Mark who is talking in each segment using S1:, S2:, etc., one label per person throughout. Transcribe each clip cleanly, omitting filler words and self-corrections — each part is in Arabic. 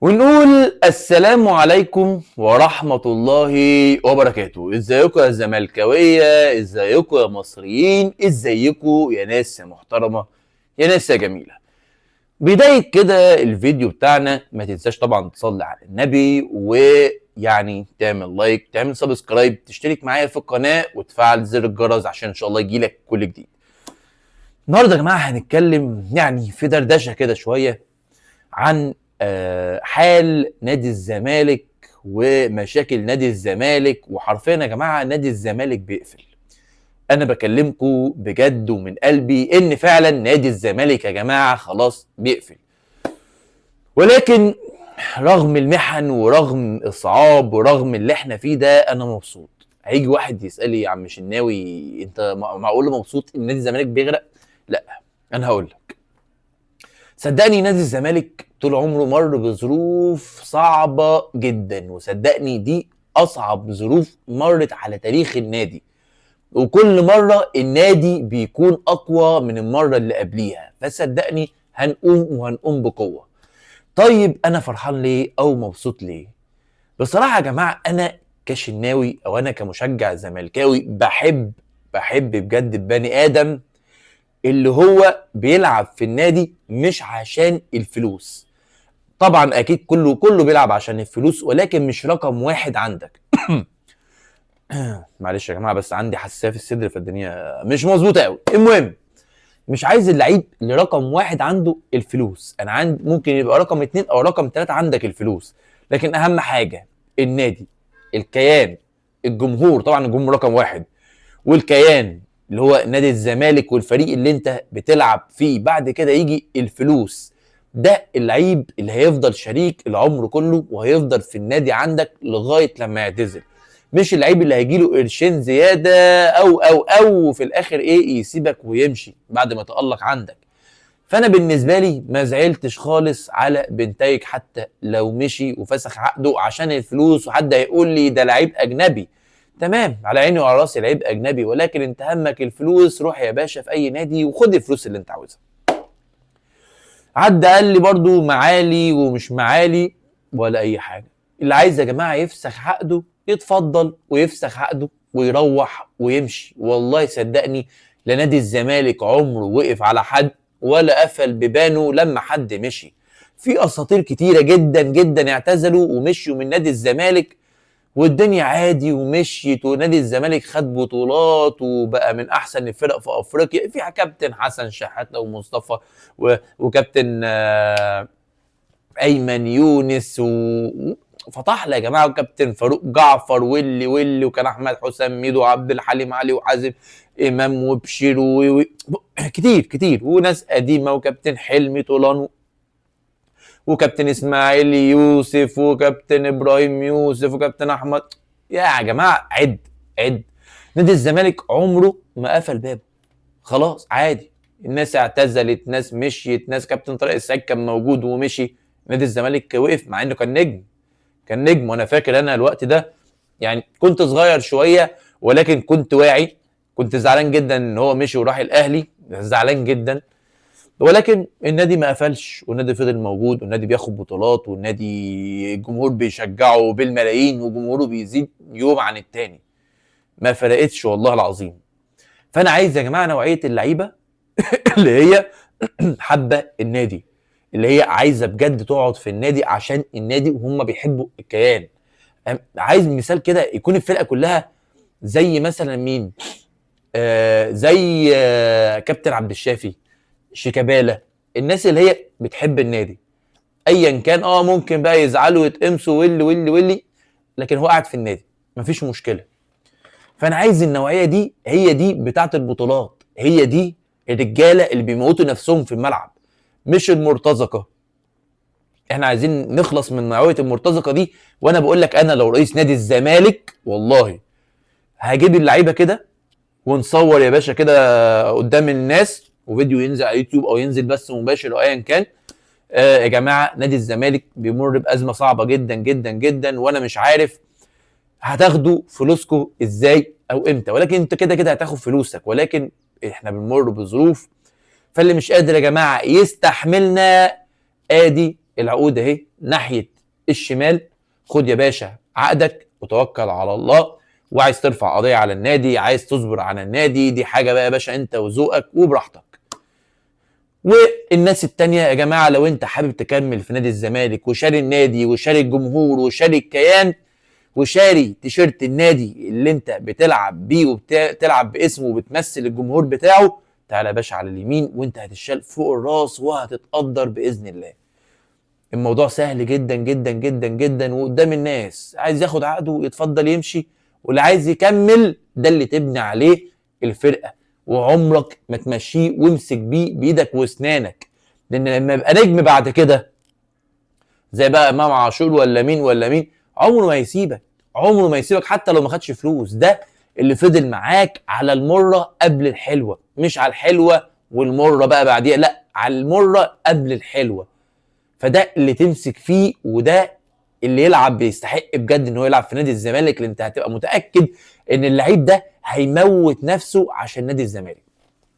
S1: ونقول السلام عليكم ورحمة الله وبركاته. ازيكم يا زملكاوية، ازيكم يا مصريين، ازيكم يا ناس يا محترمة، يا ناس يا جميلة. بداية كده الفيديو بتاعنا ما تنساش طبعا تصلي على النبي، ويعني تعمل لايك، تعمل سبسكرايب، تشترك معايا في القناة وتفعل زر الجرس عشان ان شاء الله يجيلك كل جديد. النهارده يا جماعة هنتكلم يعني في دردشة كده شوية عن حال نادي الزمالك ومشاكل نادي الزمالك. وحرفيا يا جماعه نادي الزمالك بيقفل. انا بكلمكم بجد ومن قلبي ان فعلا نادي الزمالك يا جماعه خلاص بيقفل. ولكن رغم المحن ورغم الصعاب ورغم اللي احنا فيه ده انا مبسوط. هيجي واحد يسال لي يا عم شناوي انت معقول مبسوط ان نادي الزمالك بيغرق؟ لا، انا هقول لك. صدقني نادي الزمالك طول عمره مر بظروف صعبة جدا، وصدقني دي أصعب ظروف مرت على تاريخ النادي، وكل مرة النادي بيكون أقوى من المرة اللي قبليها، فصدقني هنقوم وهنقوم بقوة. طيب أنا فرحان ليه أو مبسوط ليه؟ بصراحة يا جماعة أنا كشناوي أو أنا كمشجع زملكاوي بحب بجد البني آدم اللي هو بيلعب في النادي مش عشان الفلوس. طبعا اكيد كله بيلعب عشان الفلوس، ولكن مش رقم واحد عندك. معلش يا جماعه بس عندي حساسيه في الصدر فالدنيا مش مظبوطه قوي. المهم، مش عايز اللعيب اللي رقم واحد عنده الفلوس. انا عندي ممكن يبقى رقم اتنين او رقم تلاته عندك الفلوس، لكن اهم حاجه النادي، الكيان، الجمهور. طبعا الجمهور رقم واحد، والكيان اللي هو نادي الزمالك والفريق اللي انت بتلعب فيه. بعد كده يجي الفلوس. ده اللعيب اللي هيفضل شريك العمر كله وهيفضل في النادي عندك لغايه لما يعتزل، مش اللعيب اللي هيجيله قرشين زياده او في الاخر ايه يسيبك ويمشي بعد ما تألق عندك. فانا بالنسبه لي ما زعلتش خالص على بنتايج حتى لو مشي وفسخ عقده عشان الفلوس. وحد هيقول لي ده لعيب اجنبي، تمام، على عيني وعلى راسي لعيب اجنبي، ولكن انت همك الفلوس. روح يا باشا في اي نادي وخد الفلوس اللي انت عاوزها. عدى قال لي برضو معالي ومش معالي ولا اي حاجه. اللي عايز يا جماعه يفسخ عقده يتفضل ويفسخ عقده ويروح ويمشي. والله صدقني لا نادي الزمالك عمره وقف على حد ولا قفل بيبانه لما حد مشي. في اساطير كتيره جدا جدا اعتزلوا ومشيوا من نادي الزمالك والدنيا عادي ومشيت، ونادي الزمالك خد بطولات وبقى من احسن الفرق في افريقيا. في كابتن حسن شحاته ومصطفى وكابتن ايمن يونس وفتح لي يا جماعه، وكابتن فاروق جعفر واللي وكان احمد حسام ميدو وعبد الحليم علي وحازم امام وبشير كتير كتير وناس قديمه، وكابتن حلمي طولان وكابتن اسماعيل يوسف وكابتن ابراهيم يوسف وكابتن احمد. يا جماعه عد. نادي الزمالك عمره ما قفل بابه. خلاص عادي، الناس اعتزلت، ناس مشيت، ناس كابتن طارق السعيد كان موجود ومشي، نادي الزمالك وقف مع انه كان نجم. وانا فاكر انا الوقت ده يعني كنت صغير شويه ولكن كنت واعي. كنت زعلان جدا ان هو مشي وراح الاهلي، زعلان جدا، ولكن النادي ما قفلش والنادي فضل موجود والنادي بياخد بطولات والنادي الجمهور بيشجعه بالملايين وجمهوره بيزيد يوم عن التاني. ما فرقتش والله العظيم. فانا عايز يا جماعه نوعيه اللعيبه اللي هي حابه النادي، اللي هي عايزه بجد تقعد في النادي عشان النادي وهم بيحبوا الكيان. عايز مثال كده يكون الفرقه كلها زي مثلا مين؟ زي كابتن عبد الشافي، شيكابالا، الناس اللي هي بتحب النادي ايا كان. ممكن بقى يزعلوا ويتقمصوا واللي لكن هو قاعد في النادي مفيش مشكله. فانا عايز النوعيه دي، هي دي بتاعه البطولات، هي دي الرجاله اللي بيموتوا نفسهم في الملعب، مش المرتزقه. احنا عايزين نخلص من نوعيه المرتزقه دي. وانا بقول لك انا لو رئيس نادي الزمالك والله هجيب اللعيبه كده ونصور يا باشا كده قدام الناس وفيديو ينزل على يوتيوب او ينزل بس مباشر او ايا كان. يا جماعه نادي الزمالك بيمر بازمه صعبه جدا جدا جدا، وانا مش عارف هتاخدوا فلوسكم ازاي او امتى، ولكن انت كده كده هتاخد فلوسك، ولكن احنا بنمر بظروف. فاللي مش قادر يا جماعه يستحملنا ادي العقود اهي ناحيه الشمال خد يا باشا عقدك وتوكل على الله، وعايز ترفع قضيه على النادي، عايز تصبر على النادي، دي حاجه بقى يا باشا انت وذوقك وبراحتك. والناس التانية يا جماعه لو انت حابب تكمل في نادي الزمالك وشاري النادي وشاري الجمهور وشاري الكيان وشاري تيشيرت النادي اللي انت بتلعب بيه وبتلعب باسمه وبتمثل الجمهور بتاعه، تعالى يا باشا على اليمين وانت هتشال فوق الراس وهتتقدر باذن الله. الموضوع سهل جدا جدا جدا جدا وقدام الناس. عايز ياخد عقده يتفضل يمشي، واللي عايز يكمل ده اللي تبني عليه الفرقه، وعمرك ما تمشيه وامسك بيه بايدك واسنانك، لان لما يبقى نجم بعد كده زي بقى امام عاشور ولا مين عمره ما هيسيبك، عمره ما يسيبك حتى لو ما خدش فلوس. ده اللي فضل معاك على المره قبل الحلوه، مش على الحلوه والمره بقى بعديها، لا على المره قبل الحلوه. فده اللي تمسك فيه، وده اللي يلعب بيستحق بجد ان هو يلعب في نادي الزمالك، لان انت هتبقى متاكد ان اللعيب ده هيموت نفسه عشان نادي الزمالك.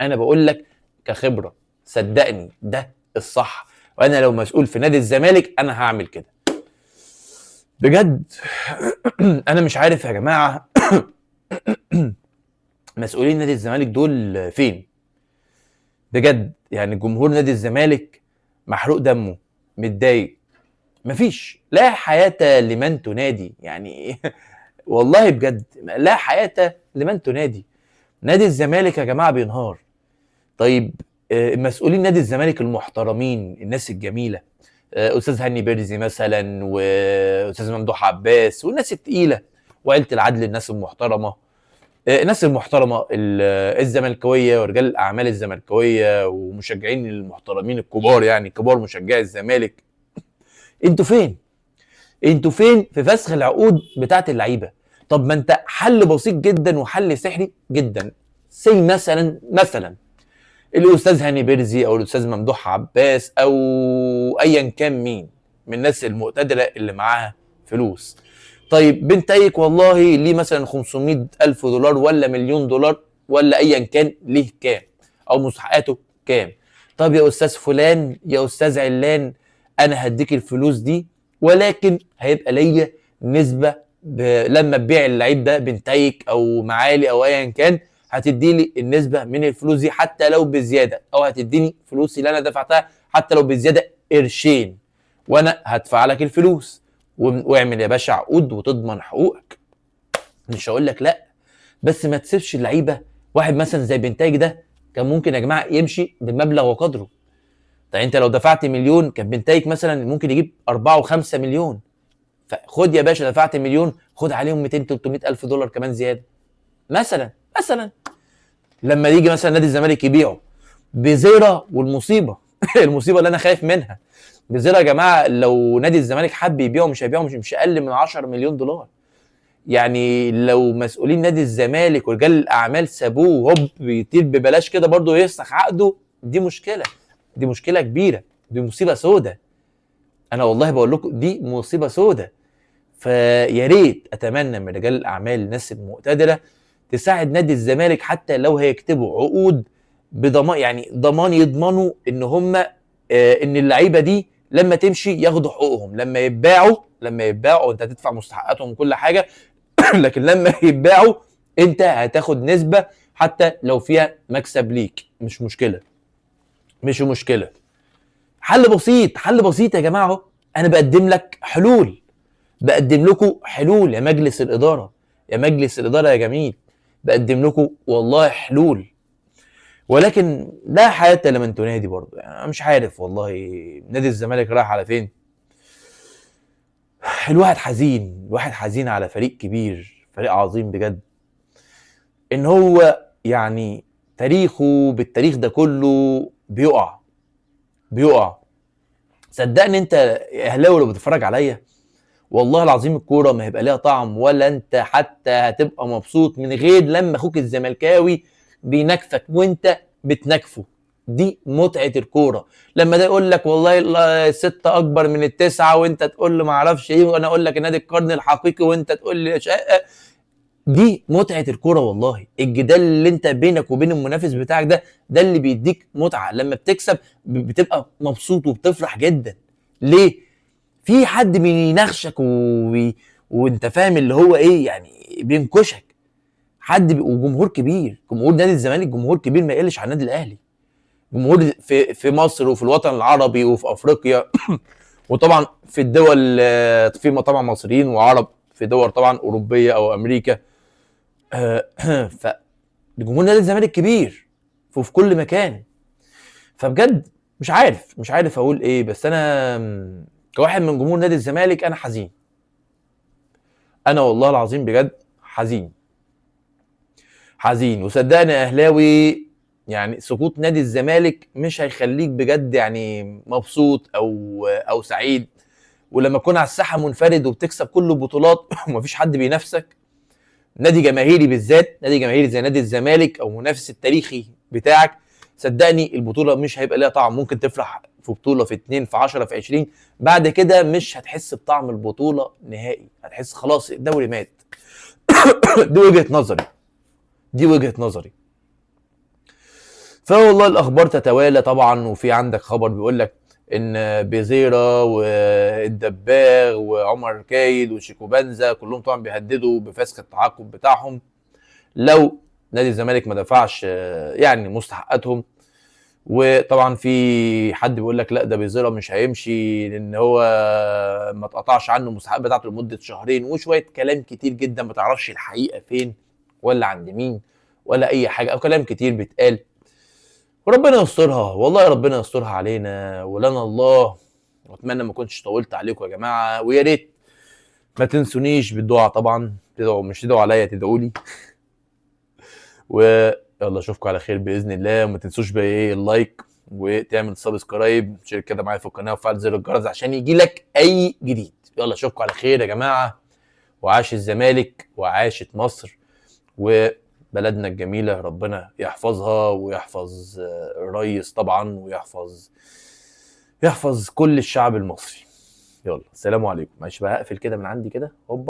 S1: انا بقول لك كخبره، صدقني ده الصح، وانا لو مسؤول في نادي الزمالك انا هعمل كده بجد. انا مش عارف يا جماعه مسؤولين نادي الزمالك دول فين بجد. يعني جمهور نادي الزمالك محروق دمه، متضايق، مفيش لا حياه لمن تنادي يعني. والله بجد لا حياه لمن تنادي. نادي الزمالك يا جماعه بينهار. طيب مسؤولين نادي الزمالك المحترمين، الناس الجميله، استاذ هاني بيرزي مثلا واستاذ ممدوح عباس والناس التقيله وعيله العدل، الناس المحترمه، الناس المحترمه الزملكاويه ورجال الاعمال الزملكاويه ومشجعين المحترمين الكبار، يعني كبار مشجعي الزمالك، انتوا فين؟ انتوا فين في فسخ العقود بتاعت اللعيبه؟ طب ما انت حل بسيط جدا وحل سحري جدا، زي مثلا الاستاذ هاني بيرزي او الاستاذ ممدوح عباس او ايا كان مين من الناس المقتدره اللي معاها فلوس. طيب بنتايك والله ليه مثلا 500,000 دولار ولا مليون دولار ولا ايا كان ليه كام، او مستحقاته كام. طب يا استاذ فلان يا استاذ علان انا هديك الفلوس دي، ولكن هيبقى ليا نسبه لما تبيع اللعيب ده بنتايك او معالي او ايا كان، هتدي لي النسبه من الفلوس دي حتى لو بزياده، او هتديني فلوسي اللي انا دفعتها حتى لو بزياده قرشين، وانا هدفع لك الفلوس. واعمل يا باشا عقود وتضمن حقوقك، مش هقول لك لا، بس ما تسيبش اللعيبه. واحد مثلا زي بنتايج ده كان ممكن يا جماعه يمشي بمبلغ وقدره. طيب انت لو دفعت مليون كان بنتايج مثلا ممكن يجيب 4 و5 مليون، فخد يا باشا دفعت مليون خد عليهم 200 300 الف دولار كمان زياده مثلا. لما يجي مثلا نادي الزمالك يبيعه بزيره، والمصيبه المصيبه اللي انا خايف منها بزيره يا جماعه، لو نادي الزمالك حب يبيعه مش هيبيعه مش اقل من 10 مليون دولار. يعني لو مسؤولين نادي الزمالك ورجال الاعمال سابوه هوب بيطير ببلاش كده برضه يفسخ عقده، دي مشكله، دي مشكله كبيره، دي مصيبه سودة. انا والله بقول لكم دي مصيبه سودة. فيا ريت اتمنى من رجال الاعمال الناس المقتدره تساعد نادي الزمالك، حتى لو هيكتبوا عقود بضمان، يعني ضمان يضمنوا ان هم ان اللعيبه دي لما تمشي ياخدوا حقوقهم، لما يتباعوا انت هتدفع مستحقاتهم وكل حاجه لكن لما يتباعوا انت هتاخد نسبه حتى لو فيها مكسب ليك، مش مشكله. حل بسيط يا جماعه اهو. انا بقدم لك حلول، بقدم لكم حلول يا مجلس الاداره، يا مجلس الاداره يا جميل، بقدم لكم والله حلول. ولكن لا حياه لمن تنادي برضه. يعني انا مش عارف والله نادي الزمالك رايح على فين. الواحد حزين على فريق كبير، فريق عظيم بجد، ان هو يعني تاريخه بالتاريخ ده كله بيقع. صدقني انت اهلاوي لو بتتفرج عليا والله العظيم الكوره ما هيبقى ليها طعم، ولا انت حتى هتبقى مبسوط من غير لما اخوك الزملكاوي بينكفك وانت بتنكفه. دي متعه الكوره. لما ده يقول لك والله الستة اكبر من التسعة وانت تقول له ما اعرفش ايه، وانا اقول لك نادي القرن الحقيقي وانت تقول لي دي متعه الكوره والله. الجدال اللي انت بينك وبين المنافس بتاعك ده اللي بيديك متعه. لما بتكسب بتبقى مبسوط وبتفرح جدا. ليه؟ في حد بيناقشك وانت فاهم اللي هو ايه يعني، بينكشك حد وجمهور كبير، جمهور نادي الزمالك جمهور كبير ما يقلش عن النادي الاهلي، جمهور في مصر وفي الوطن العربي وفي افريقيا وطبعا في الدول، في طبعا مصريين وعرب في دول طبعا اوروبيه او امريكا. فجمهور نادي الزمالك كبير في كل مكان. فبجد مش عارف اقول ايه، بس انا كواحد من جمهور نادي الزمالك انا حزين، انا والله العظيم بجد حزين. وصدقني يا اهلاوي، يعني سقوط نادي الزمالك مش هيخليك بجد يعني مبسوط او سعيد. ولما تكون على الساحه منفرد وبتكسب كل البطولات ومفيش حد بينافسك، نادي جماهيري بالذات، نادي جماهيري زي نادي الزمالك او منافس التاريخي بتاعك، صدقني البطوله مش هيبقى ليها طعم. ممكن تفرح في بطوله، في 2، في 10، في 20، بعد كده مش هتحس بطعم البطوله نهائي، هتحس خلاص الدوري مات. دي وجهه نظري. فوالله الاخبار تتوالى طبعا، وفي عندك خبر بيقول لك ان بيزيرا والدباغ وعمر كايد وشيكو بنزا كلهم طبعا بيهددوا بفسخ التعاقد بتاعهم لو نادي الزمالك ما دفعش يعني مستحقاتهم. وطبعا في حد بيقول لك لا ده بيزيرا مش هيمشي لان هو ما اتقطعش عنه المستحقات بتاعته لمده شهرين، وشويه كلام كتير جدا ما تعرفش الحقيقه فين ولا عند مين ولا اي حاجه، او كلام كتير بيتقال. وربنا يسترها، والله ربنا يسترها علينا ولنا الله. واتمنى ما كنتش طولت عليكم يا جماعه، ويا ريت ما تنسونيش بالدعاء طبعا، تدعوا مش تدعوا عليا، تدعوا لي. ويلا اشوفكم على خير باذن الله. وما تنسوش بقى ايه اللايك وتعمل سبسكرايب، تشترك كده معايا في القناه وفعل زر الجرس عشان يجي لك اي جديد. يلا اشوفكم على خير يا جماعه، وعاش الزمالك وعاشت مصر وبلدنا الجميله، ربنا يحفظها ويحفظ الريس طبعا، ويحفظ كل الشعب المصري. يلا السلام عليكم. معلش بقى هقفل كده من عندي كده، هوبا.